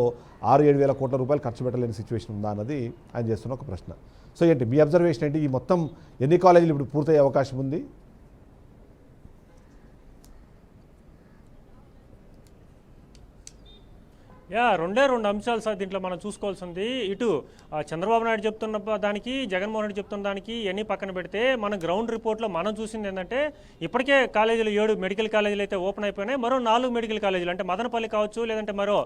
6-7 వేల కోట్ల రూపాయలు ఖర్చు పెట్టలేని సిచ్యువేషన్ ఉందా అన్నది ఆయన చేస్తున్న ఒక ప్రశ్న. సో ఏంటి మీ అబ్జర్వేషన్ ఏంటి? ఈ మొత్తం ఎన్ని కాలేజీలు ఇప్పుడు పూర్తయ్యే అవకాశం ఉంది? రెండే 2 అంశాలు సార్ దీంట్లో మనం చూసుకోవాల్సింది. ఇటు చంద్రబాబు నాయుడు చెప్తున్న దానికి, జగన్మోహన్ రెడ్డి చెప్తున్న దానికి ఎన్ని పక్కన పెడితే మన గ్రౌండ్ రిపోర్ట్లో మనం చూసింది ఏంటంటే ఇప్పటికే కాలేజీలు 7 మెడికల్ కాలేజీలు అయితే ఓపెన్ అయిపోయినాయి. మరో 4 మెడికల్ కాలేజీలు అంటే మదనపల్లి కావచ్చు, లేదంటే మరో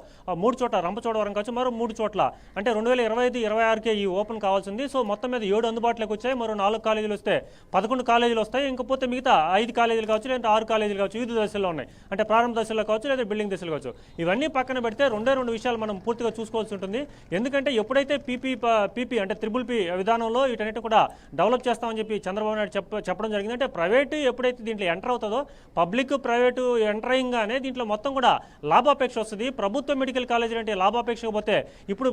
3 చోట్ల రంపచోడవరం కావచ్చు, మరో 3 చోట్ల అంటే 2025-26కే ఈ ఓపెన్ కావాల్సింది. సో మొత్తం మీద 7 అందుబాటులోకి వచ్చాయి. మరో 4 కాలేజీలు వస్తే 11 కాలేజీలు వస్తాయి. ఇంకపోతే మిగతా 5 కాలేజీలు కావచ్చు, లేదంటే 6 కాలేజీలు కావచ్చు, వివిధ దశల్లో ఉన్నాయి. అంటే ప్రారంభ దశలో కావచ్చు, లేదా బిల్డింగ్ దశలో కావచ్చు. ఇవన్నీ పక్కన పెడితే 2 విషయాలు మనం పూర్తిగా చూసుకోవాల్సి ఉంటుంది. ఎందుకంటే ఎప్పుడైతే పీపీ అంటే త్రిబుల్-పీ విధానంలో వీటన్నిటి కూడా డెవలప్ చేస్తామని చెప్పి చంద్రబాబు నాయుడు చెప్పడం జరిగింది. అంటే ప్రైవేటు ఎప్పుడైతే దీంట్లో ఎంటర్ అవుతుందో, పబ్లిక్ ప్రైవేటు ఎంటరింగ్గానే దీంట్లో మొత్తం కూడా లాభాపేక్ష వస్తుంది. ప్రభుత్వ మెడికల్ కాలేజీలు అంటే లాభాపేక్ష పోతే ఇప్పుడు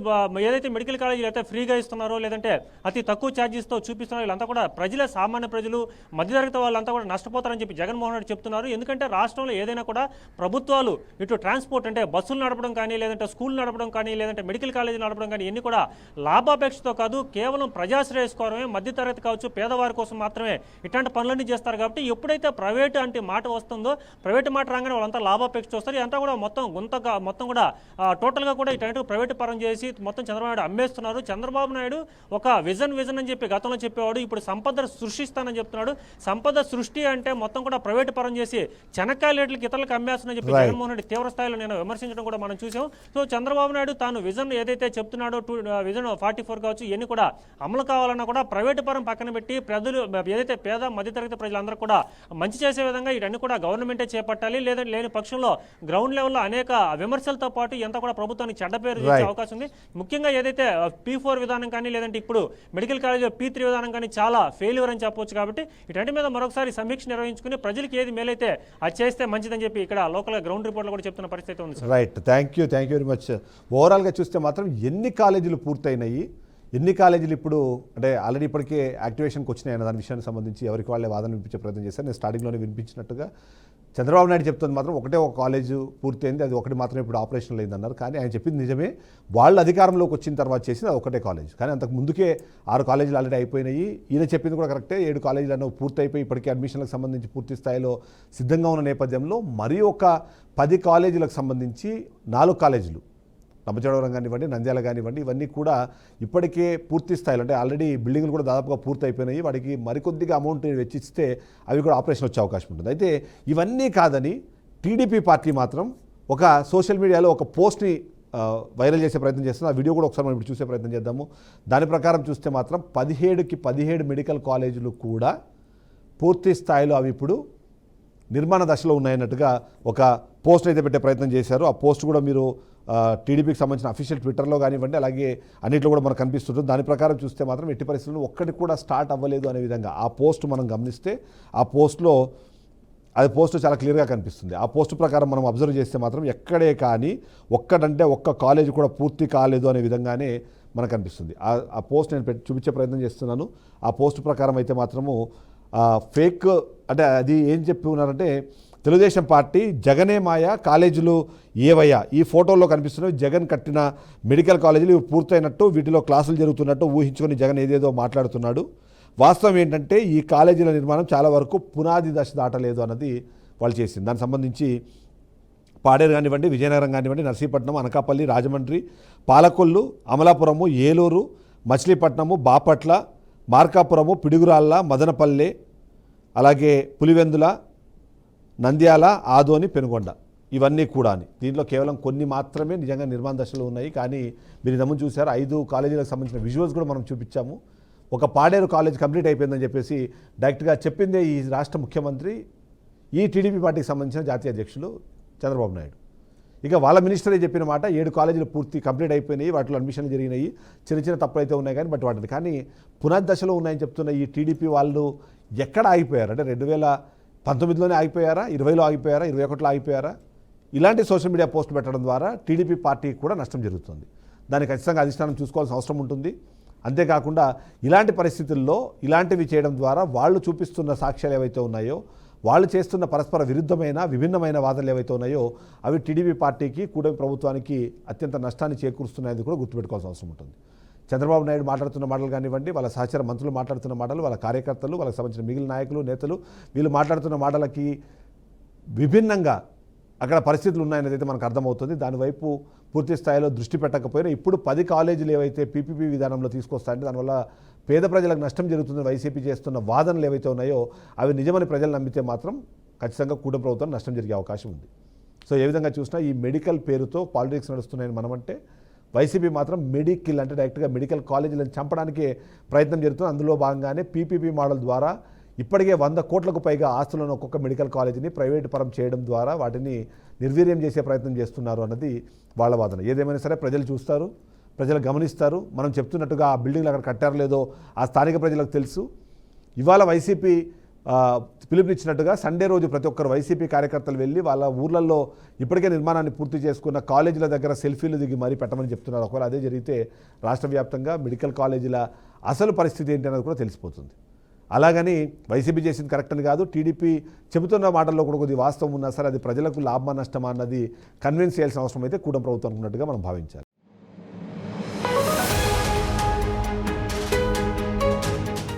ఏదైతే మెడికల్ కాలేజీలు అయితే ఫ్రీగా ఇస్తున్నారో, లేదంటే అతి తక్కువ ఛార్జెస్తో చూపిస్తున్నారో, వీళ్ళంతా కూడా సామాన్య ప్రజలు, మధ్యతరగతి వాళ్ళంతా కూడా నష్టపోతారని చెప్పి జగన్మోహన్ రెడ్డి చెప్తున్నారు. ఎందుకంటే రాష్ట్రంలో ఏదైనా కూడా ప్రభుత్వాలు ఇటు ట్రాన్స్పోర్ట్ అంటే బస్సులు నడపడం కానీ, లేదంటే స్కూల్ నడపడం కానీ, లేదంటే మెడికల్ కాలేజీలు నడపడం కానీ ఇవన్నీ కూడా లాభాపేక్షతో కాదు, కేవలం ప్రజాశ్రేయస్కోరమే, మధ్యతరగతి కావచ్చు, పేదవారి కోసం మాత్రమే ఇట్లాంటి పనులన్నీ చేస్తారు. కాబట్టి ఎప్పుడైతే ప్రైవేటు అంటే మాట వస్తుందో, ప్రైవేటు మాట రాగానే వాళ్ళంతా లాభాపేక్ష వస్తారు. ఇదంతా కూడా మొత్తం కూడా టోటల్గా కూడా ఇట్లాంటి ప్రైవేటు పరం చేసి మొత్తం చంద్రబాబు నాయుడు అమ్మేస్తున్నారు. చంద్రబాబు నాయుడు ఒక విజన్ అని చెప్పి గతంలో చెప్పేవాడు, ఇప్పుడు సంపద సృష్టిస్తానని చెప్తున్నాడు. సంపద సృష్టి అంటే మొత్తం కూడా ప్రైవేటు పరం చేసి చెనక్కాయ రేట్లకి ఇతరులకు అమ్మేస్తుందని చెప్పి జగన్మోహన్ రెడ్డి తీవ్ర స్థాయిలో నేను విమర్శించడం కూడా మనం చూసాం. సో చంద్రబాబు నాయుడు తాను విజన్ ఏదైతే చెప్తున్నాడో, విజన్ 44 కావచ్చు, ఇవన్నీ కూడా అమలు కావాలన్నా కూడా ప్రైవేటు పరం పక్కన పెట్టి ప్రజలు ఏదైతే పేద మధ్యతరగతి ప్రజలందరూ కూడా మంచి చేసే విధంగా ఇవన్నీ కూడా గవర్నమెంటే చేపట్టాలి. లేదంటే లేని పక్షంలో గ్రౌండ్ లెవెల్లో అనేక విమర్శలతో పాటు ఎంత కూడా ప్రభుత్వానికి చెడ్డ పేరు తెచ్చే అవకాశం ఉంది. ముఖ్యంగా ఏదైతే P4 విధానం కానీ, లేదంటే ఇప్పుడు మెడికల్ కాలేజీలో P3 విధానం కానీ చాలా ఫెయిల్యూర్ అని చెప్పవచ్చు. కాబట్టి ఇటు మీద మరొకసారి సమీక్ష నిర్వహించుకుని ప్రజలకు ఏది మేలైతే అది చేస్తే మంచిదని చెప్పి ఇక్కడ లోకల్ గ్రౌండ్ రిపోర్ట్లో కూడా చెప్తున్న పరిస్థితి ఉంది. Right, thank you very much. ఓవరాల్గా చూస్తే మాత్రం ఎన్ని కాలేజీలు పూర్తయినాయి, ఎన్ని కాలేజీలు ఇప్పుడు అంటే ఆల్రెడీ ఇప్పటికే యాక్టివేషన్కి వచ్చినాయి అన్న దాని విషయానికి సంబంధించి ఎవరికి వాళ్ళే వాదన వినిపించే ప్రయత్నం చేశారు. నేను స్టార్టింగ్లోనే వినిపించినట్టుగా చంద్రబాబు నాయుడు చెప్తుంది మాత్రం ఒక కాలేజు పూర్తయింది, అది ఒకటి మాత్రమే ఇప్పుడు ఆపరేషన్లో అయిందన్నారు. కానీ ఆయన చెప్పింది నిజమే, వాళ్ళు అధికారంలోకి వచ్చిన తర్వాత చేసింది అది ఒకటే కాలేజ్. కానీ అంతకు ముందుకే 6 కాలేజీలు ఆల్రెడీ అయిపోయినాయి. ఈయన చెప్పింది కూడా కరెక్టే, 7 కాలేజీలు అన్న పూర్తి అయిపోయి ఇప్పటికే అడ్మిషన్లకు సంబంధించి పూర్తి స్థాయిలో సిద్ధంగా ఉన్న నేపథ్యంలో మరి ఒక 10 కాలేజీలకు సంబంధించి 4 కాలేజీలు రంపచోడవరం కానివ్వండి, నంద్యాల కానివ్వండి, ఇవన్నీ కూడా ఇప్పటికే పూర్తి స్థాయిలో అంటే ఆల్రెడీ బిల్డింగ్లు కూడా దాదాపుగా పూర్తి అయిపోయినాయి. వాటికి మరికొద్దిగా అమౌంట్ వెచ్చిస్తే అవి కూడా ఆపరేషన్ వచ్చే అవకాశం ఉంటుంది. అయితే ఇవన్నీ కాదని టీడీపీ పార్టీ మాత్రం ఒక సోషల్ మీడియాలో ఒక పోస్ట్ని వైరల్ చేసే ప్రయత్నం చేస్తుంది. ఆ వీడియో కూడా ఒకసారి మనం ఇప్పుడు చూసే ప్రయత్నం చేద్దాము. దాని ప్రకారం చూస్తే మాత్రం 17 మెడికల్ కాలేజీలు కూడా పూర్తి స్థాయిలో అవి ఇప్పుడు నిర్మాణ దశలో ఉన్నాయన్నట్టుగా ఒక పోస్ట్ అయితే పెట్టే ప్రయత్నం చేశారు. ఆ పోస్ట్ కూడా మీరు టీడీపీకి సంబంధించిన అఫీషియల్ ట్విట్టర్లో కానివ్వండి, అలాగే అన్నింటిలో కూడా మనకు కనిపిస్తుంటుంది. దాని ప్రకారం చూస్తే మాత్రం ఎట్టి పరిస్థితుల్లో ఒక్కటి కూడా స్టార్ట్ అవ్వలేదు అనే విధంగా ఆ పోస్ట్ మనం గమనిస్తే ఆ పోస్ట్లో పోస్ట్ చాలా క్లియర్గా కనిపిస్తుంది. ఆ పోస్ట్ ప్రకారం మనం అబ్జర్వ్ చేస్తే మాత్రం ఎక్కడే కానీ ఒక్క కాలేజ్ కూడా పూర్తి కాలేదు అనే విధంగానే మనకు కనిపిస్తుంది. ఆ పోస్ట్ నేను చూపించే ప్రయత్నం చేస్తున్నాను. ఆ పోస్ట్ ప్రకారం అయితే మాత్రము ఫేక్ అంటే అది ఏం చెప్పి ఉన్నారంటే, తెలుగుదేశం పార్టీ జగనే మాయ, కాలేజీలు ఏవయ్యా, ఈ ఫోటోల్లో కనిపిస్తున్నవి జగన్ కట్టిన మెడికల్ కాలేజీలు ఇవి పూర్తయినట్టు, వీటిలో క్లాసులు జరుగుతున్నట్టు ఊహించుకొని జగన్ ఏదేదో మాట్లాడుతున్నాడు. వాస్తవం ఏంటంటే ఈ కాలేజీల నిర్మాణం చాలా వరకు పునాది దశ దాటలేదు అన్నది వాళ్ళు చేసింది. దానికి సంబంధించి పాడేరు కానివ్వండి, విజయనగరం కానివ్వండి, నర్సీపట్నం, అనకాపల్లి, రాజమండ్రి, పాలకొల్లు, అమలాపురము, ఏలూరు, మచిలీపట్నము, బాపట్ల, మార్కాపురము, పిడుగురాళ్ళ, మదనపల్లె, అలాగే పులివెందుల, నంద్యాల, ఆదోని, పెనుగొండ ఇవన్నీ కూడా దీంట్లో కేవలం కొన్ని మాత్రమే నిజంగా నిర్మాణ దశలో ఉన్నాయి. కానీ మీరు ఇంతకుముందు చూశారు 5 కాలేజీలకు సంబంధించిన విజువల్స్ కూడా మనం చూపించాము. ఒక పాడేరు కాలేజ్ కంప్లీట్ అయిపోయిందని చెప్పేసి డైరెక్ట్గా చెప్పిందే ఈ రాష్ట్ర ముఖ్యమంత్రి, ఈ టీడీపీ పార్టీకి సంబంధించిన జాతీయ అధ్యక్షులు చంద్రబాబు నాయుడు. ఇక వాళ్ళ మినిస్టరే చెప్పిన మాట 7 కాలేజీలు పూర్తి కంప్లీట్ అయిపోయినాయి, వాటిలో అడ్మిషన్లు జరిగినాయి, చిన్న చిన్న తప్పులు అయితే ఉన్నాయి కానీ వాటిని కానీ పునర్దశలో ఉన్నాయని చెప్తున్న ఈ టీడీపీ వాళ్ళు ఎక్కడ ఆగిపోయారు? అంటే 2019లోనే ఆగిపోయారా, 20లో ఆగిపోయారా, 21లో ఆగిపోయారా? ఇలాంటి సోషల్ మీడియా పోస్ట్ పెట్టడం ద్వారా టీడీపీ పార్టీకి కూడా నష్టం జరుగుతుంది. దాన్ని ఖచ్చితంగా అధిష్టానం చూసుకోవాల్సిన అవసరం ఉంటుంది. అంతేకాకుండా ఇలాంటి పరిస్థితుల్లో ఇలాంటివి చేయడం ద్వారా వాళ్ళు చూపిస్తున్న సాక్ష్యాలు ఏవైతే ఉన్నాయో, వాళ్ళు చేస్తున్న పరస్పర విరుద్ధమైన విభిన్నమైన వాదనలు ఏవైతే ఉన్నాయో అవి టీడీపీ పార్టీకి, కూటమి ప్రభుత్వానికి అత్యంత నష్టాన్ని చేకూరుస్తున్నాయని కూడా గుర్తుపెట్టుకోవాల్సిన అవసరం ఉంటుంది. చంద్రబాబు నాయుడు మాట్లాడుతున్న మాటలు కానివ్వండి, వాళ్ళ సహచర మంత్రులు మాట్లాడుతున్న మాటలు, వాళ్ళ కార్యకర్తలు, వాళ్ళకి సంబంధించిన మిగిలిన నాయకులు, నేతలు వీళ్ళు మాట్లాడుతున్న మాటలకి విభిన్నంగా అక్కడ పరిస్థితులు ఉన్నాయనేది అయితే మనకు అర్థమవుతుంది. దానివైపు పూర్తి స్థాయిలో దృష్టి పెట్టకపోయినా ఇప్పుడు 10 కాలేజీలు ఏవైతే పీపీపీ విధానంలో తీసుకొస్తాయంటే దానివల్ల పేద ప్రజలకు నష్టం జరుగుతుందని వైసీపీ చేస్తున్న వాదనలు ఏవైతే ఉన్నాయో అవి నిజమని ప్రజలు నమ్మితే మాత్రం ఖచ్చితంగా కూటమి ప్రభుత్వం నష్టం జరిగే అవకాశం ఉంది. సో ఏ విధంగా చూసినా ఈ మెడికల్ పేరుతో పాలిటిక్స్ నడుస్తున్నాయని మనమంటే, వైసీపీ మాత్రం మెడికిల్ అంటే డైరెక్ట్గా మెడికల్ కాలేజీలను చంపడానికే ప్రయత్నం జరుగుతుంది. అందులో భాగంగానే పీపీపీ మోడల్ ద్వారా ఇప్పటికే 100 కోట్లకు పైగా ఆస్తులను ఒక్కొక్క మెడికల్ కాలేజీని ప్రైవేటు పరం చేయడం ద్వారా వాటిని నిర్వీర్యం చేసే ప్రయత్నం చేస్తున్నారు అన్నది వాళ్ళ వాదన. ఏదేమైనా సరే ప్రజలు చూస్తారు, ప్రజలు గమనిస్తారు. మనం చెప్తున్నట్టుగా ఆ బిల్డింగ్లు అక్కడ కట్టారో లేదో ఆ స్థానిక ప్రజలకు తెలుసు. ఇవాళ వైసీపీ పిలుపునిచ్చినట్టుగా సండే రోజు ప్రతి ఒక్కరు వైసీపీ కార్యకర్తలు వెళ్ళి వాళ్ళ ఊర్లలో ఇప్పటికే నిర్మాణాన్ని పూర్తి చేసుకున్న కాలేజీల దగ్గర సెల్ఫీలు దిగి మరీ పెట్టమని చెప్తున్నారు. ఒకవేళ అదే జరిగితే రాష్ట్ర వ్యాప్తంగా మెడికల్ కాలేజీల అసలు పరిస్థితి ఏంటి అన్నది కూడా తెలిసిపోతుంది. అలాగని వైసీపీ చేసింది కరెక్ట్ అని కాదు, టీడీపీ చెబుతున్న మాటల్లో కూడా కొద్ది వాస్తవం ఉన్నా సరే అది ప్రజలకు లాభమా నష్టమా అన్నది కన్విన్స్ చేయాల్సిన అవసరం అయితే కూటమి ప్రభుత్వం అనుకున్నట్టుగా మనం భావించాలి.